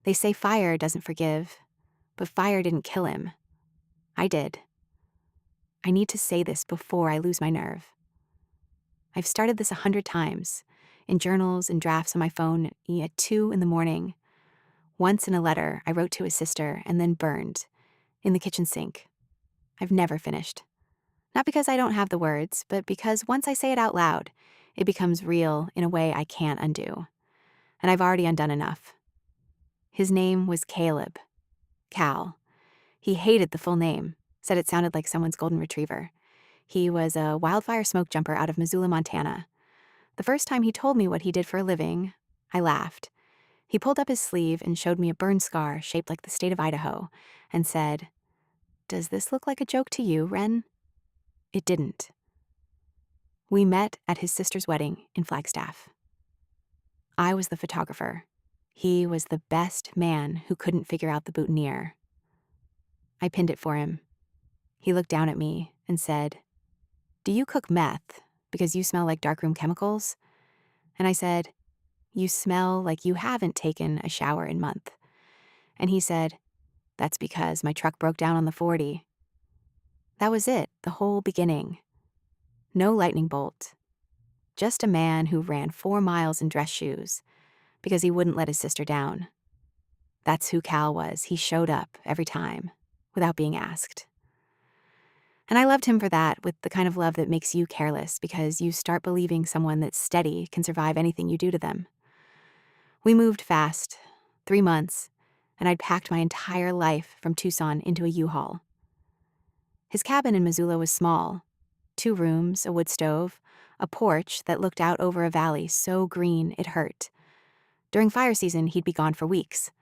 They say fire doesn't forgive, but fire didn't kill him. I did. I need to say this before I lose my nerve. I've started this 100 times, in journals and drafts on my phone at 2 in the morning, once in a letter I wrote to his sister and then burned, in the kitchen sink. I've never finished. Not because I don't have the words, but because once I say it out loud, it becomes real in a way I can't undo. And I've already undone enough. His name was Caleb. Cal. He hated the full name, said it sounded like someone's golden retriever. He was a wildfire smoke jumper out of Missoula, Montana. The first time he told me what he did for a living, I laughed. He pulled up his sleeve and showed me a burn scar shaped like the state of Idaho and said, "Does this look like a joke to you, Wren?" It didn't. We met at his sister's wedding in Flagstaff. I was the photographer. He was the best man who couldn't figure out the boutonniere. I pinned it for him. He looked down at me and said, "Do you cook meth because you smell like darkroom chemicals?" And I said, "You smell like you haven't taken a shower in a month." And he said, "That's because my truck broke down on the 40. That was it, the whole beginning. No lightning bolt. Just a man who ran 4 miles in dress shoes because he wouldn't let his sister down. That's who Cal was. He showed up every time, without being asked. And I loved him for that, with the kind of love that makes you careless because you start believing someone that's steady can survive anything you do to them. We moved fast, 3 months, and I'd packed my entire life from Tucson into a U-Haul. His cabin in Missoula was small, 2 rooms, a wood stove, a porch that looked out over a valley so green it hurt. During fire season, he'd be gone for weeks.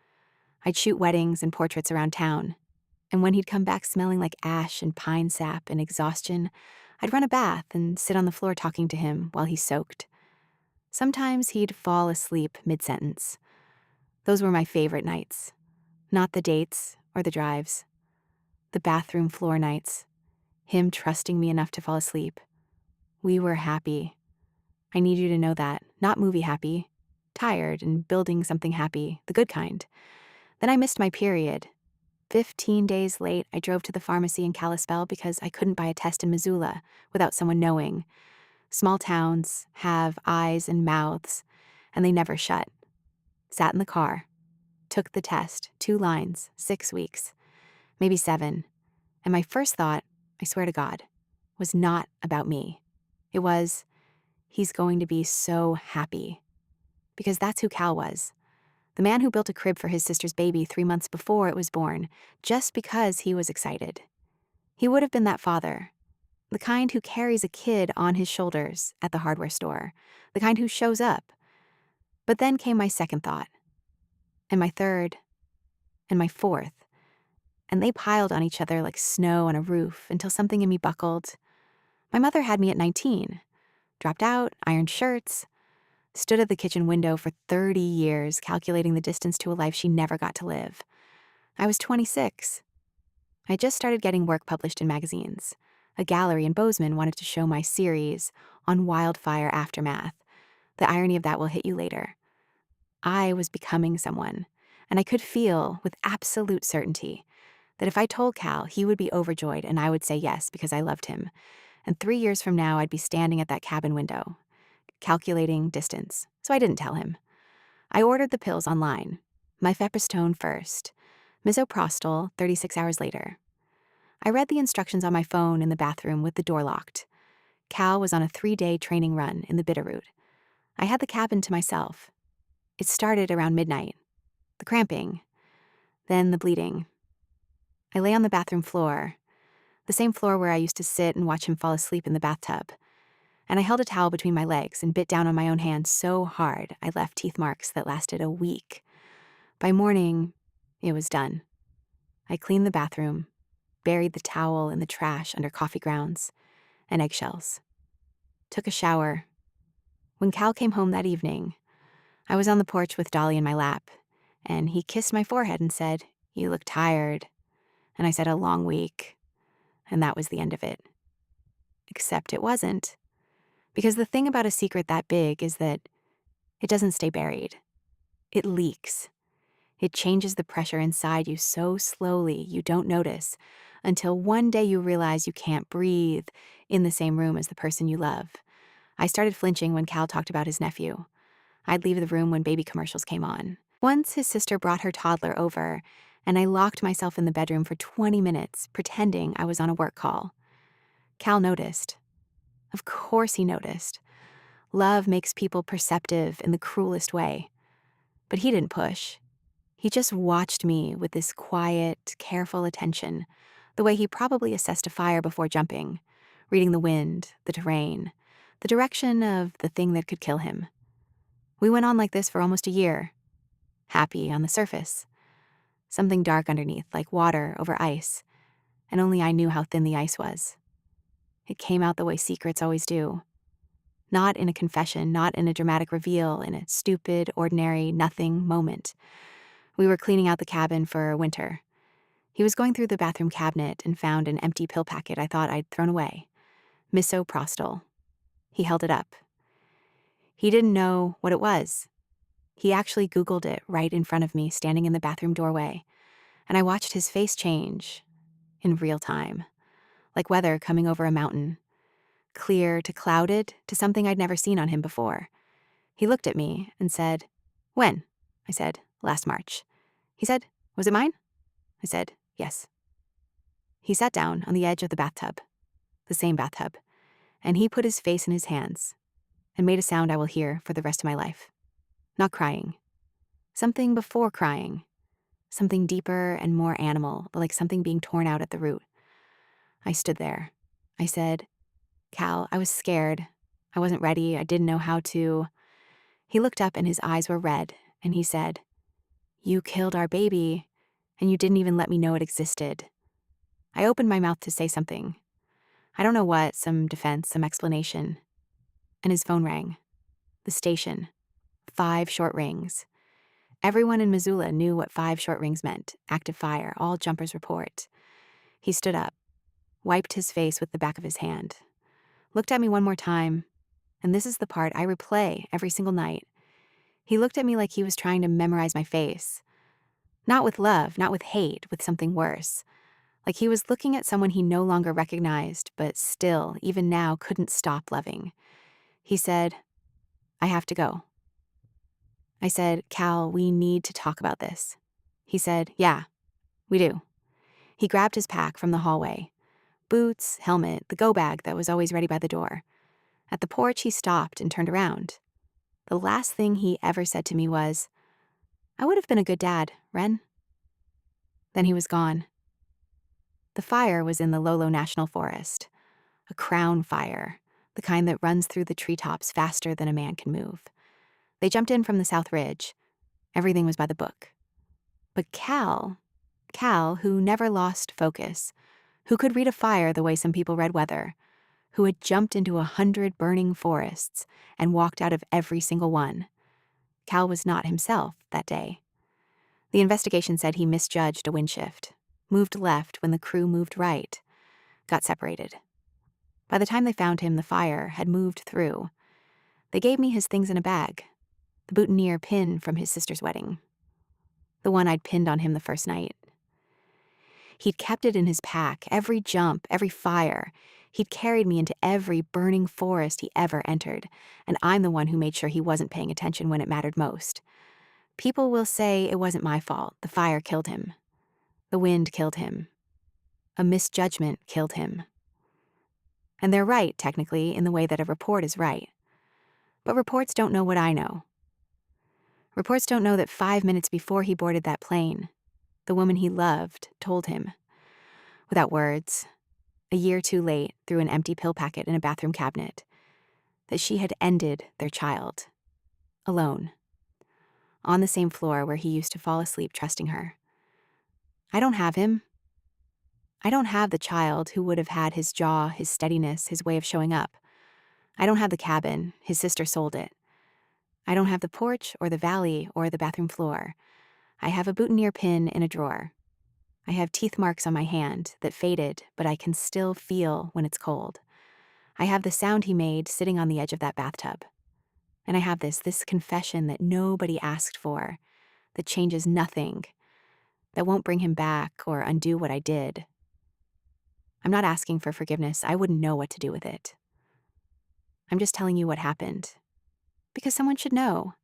I'd shoot weddings and portraits around town, and when he'd come back smelling like ash and pine sap and exhaustion, I'd run a bath and sit on the floor talking to him while he soaked. Sometimes he'd fall asleep mid-sentence. Those were my favorite nights. Not the dates or the drives. The bathroom floor nights. Him trusting me enough to fall asleep. We were happy. I need you to know that. Not movie happy. Tired and building something happy, the good kind. Then I missed my period. 15 days late, I drove to the pharmacy in Kalispell because I couldn't buy a test in Missoula without someone knowing. Small towns have eyes and mouths, and they never shut. Sat in the car. Took the test, 2 lines, 6 weeks, maybe 7. And my first thought, I swear to God, was not about me. It was, he's going to be so happy. Because that's who Cal was. The man who built a crib for his sister's baby 3 months before it was born, just because he was excited. He would have been that father. The kind who carries a kid on his shoulders at the hardware store. The kind who shows up. But then came my second thought. And my third. And my fourth. And they piled on each other like snow on a roof until something in me buckled. My mother had me at 19. Dropped out, ironed shirts. Stood at the kitchen window for 30 years, calculating the distance to a life she never got to live. I was 26. I just started getting work published in magazines. A gallery in Bozeman wanted to show my series on wildfire aftermath. The irony of that will hit you later. I was becoming someone, and I could feel with absolute certainty that if I told Cal, he would be overjoyed and I would say yes because I loved him. And 3 years from now, I'd be standing at that cabin window, calculating distance. So I didn't tell him. I ordered the pills online. Mifepristone first. Misoprostol 36 hours later. I read the instructions on my phone in the bathroom with the door locked. Cal was on a 3-day training run in the Bitterroot. I had the cabin to myself. It started around midnight. The cramping. Then the bleeding. I lay on the bathroom floor, the same floor where I used to sit and watch him fall asleep in the bathtub. And I held a towel between my legs and bit down on my own hand so hard I left teeth marks that lasted a week. By morning, it was done. I cleaned the bathroom, buried the towel in the trash under coffee grounds and eggshells. Took a shower. When Cal came home that evening, I was on the porch with Dolly in my lap, and he kissed my forehead and said, "You look tired." And I said, "A long week." And that was the end of it. Except it wasn't. Because the thing about a secret that big is that it doesn't stay buried. It leaks. It changes the pressure inside you so slowly you don't notice until one day you realize you can't breathe in the same room as the person you love. I started flinching when Cal talked about his nephew. I'd leave the room when baby commercials came on. Once his sister brought her toddler over, and I locked myself in the bedroom for 20 minutes, pretending I was on a work call. Cal noticed. Of course he noticed. Love makes people perceptive in the cruelest way. But he didn't push. He just watched me with this quiet, careful attention, the way he probably assessed a fire before jumping, reading the wind, the terrain, the direction of the thing that could kill him. We went on like this for almost a year. Happy on the surface. Something dark underneath, like water over ice, and only I knew how thin the ice was. It came out the way secrets always do. Not in a confession, not in a dramatic reveal, in a stupid, ordinary, nothing moment. We were cleaning out the cabin for winter. He was going through the bathroom cabinet and found an empty pill packet I thought I'd thrown away. Misoprostol. He held it up. He didn't know what it was. He actually Googled it right in front of me, standing in the bathroom doorway, and I watched his face change in real time, like weather coming over a mountain. Clear to clouded to something I'd never seen on him before. He looked at me and said, "When?" I said, "Last March." He said, "Was it mine?" I said, "Yes." He sat down on the edge of the bathtub, the same bathtub, and he put his face in his hands and made a sound I will hear for the rest of my life. Not crying. Something before crying. Something deeper and more animal, like something being torn out at the root. I stood there. I said, "Cal, I was scared. I wasn't ready. I didn't know how to." He looked up and his eyes were red, and he said, "You killed our baby, and you didn't even let me know it existed." I opened my mouth to say something. I don't know what, some defense, some explanation. And his phone rang. The station. 5 short rings. Everyone in Missoula knew what 5 short rings meant. Active fire, all jumpers report. He stood up, wiped his face with the back of his hand, looked at me one more time, and this is the part I replay every single night. He looked at me like he was trying to memorize my face. Not with love, not with hate, with something worse. Like he was looking at someone he no longer recognized, but still, even now, couldn't stop loving. He said, "I have to go." I said, "Cal, we need to talk about this." He said, "Yeah, we do." He grabbed his pack from the hallway. Boots, helmet, the go bag that was always ready by the door. At the porch, he stopped and turned around. The last thing he ever said to me was, "I would have been a good dad, Wren." Then he was gone. The fire was in the Lolo National Forest. A crown fire, the kind that runs through the treetops faster than a man can move. They jumped in from the South Ridge. Everything was by the book. But Cal, who never lost focus, who could read a fire the way some people read weather, who had jumped into 100 burning forests and walked out of every single one. Cal was not himself that day. The investigation said he misjudged a wind shift, moved left when the crew moved right, got separated. By the time they found him, the fire had moved through. They gave me his things in a bag, the boutonniere pin from his sister's wedding, the one I'd pinned on him the first night. He'd kept it in his pack, every jump, every fire. He'd carried me into every burning forest he ever entered, and I'm the one who made sure he wasn't paying attention when it mattered most. People will say it wasn't my fault. The fire killed him. The wind killed him. A misjudgment killed him. And they're right, technically, in the way that a report is right. But reports don't know what I know. Reports don't know that 5 minutes before he boarded that plane, the woman he loved told him, without words, a year too late through an empty pill packet in a bathroom cabinet, that she had ended their child, alone, on the same floor where he used to fall asleep trusting her. I don't have him. I don't have the child who would have had his jaw, his steadiness, his way of showing up. I don't have the cabin. His sister sold it. I don't have the porch or the valley or the bathroom floor. I have a boutonniere pin in a drawer. I have teeth marks on my hand that faded, but I can still feel when it's cold. I have the sound he made sitting on the edge of that bathtub. And I have this confession that nobody asked for, that changes nothing, that won't bring him back or undo what I did. I'm not asking for forgiveness. I wouldn't know what to do with it. I'm just telling you what happened. Because someone should know.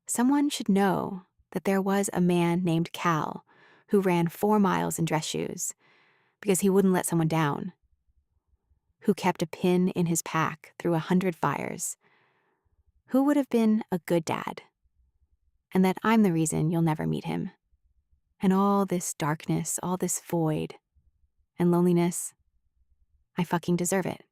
Someone should know that there was a man named Cal who ran 4 miles in dress shoes because he wouldn't let someone down, who kept a pin in his pack through 100 fires, who would have been a good dad, and that I'm the reason you'll never meet him. And all this darkness, all this void and loneliness, I fucking deserve it.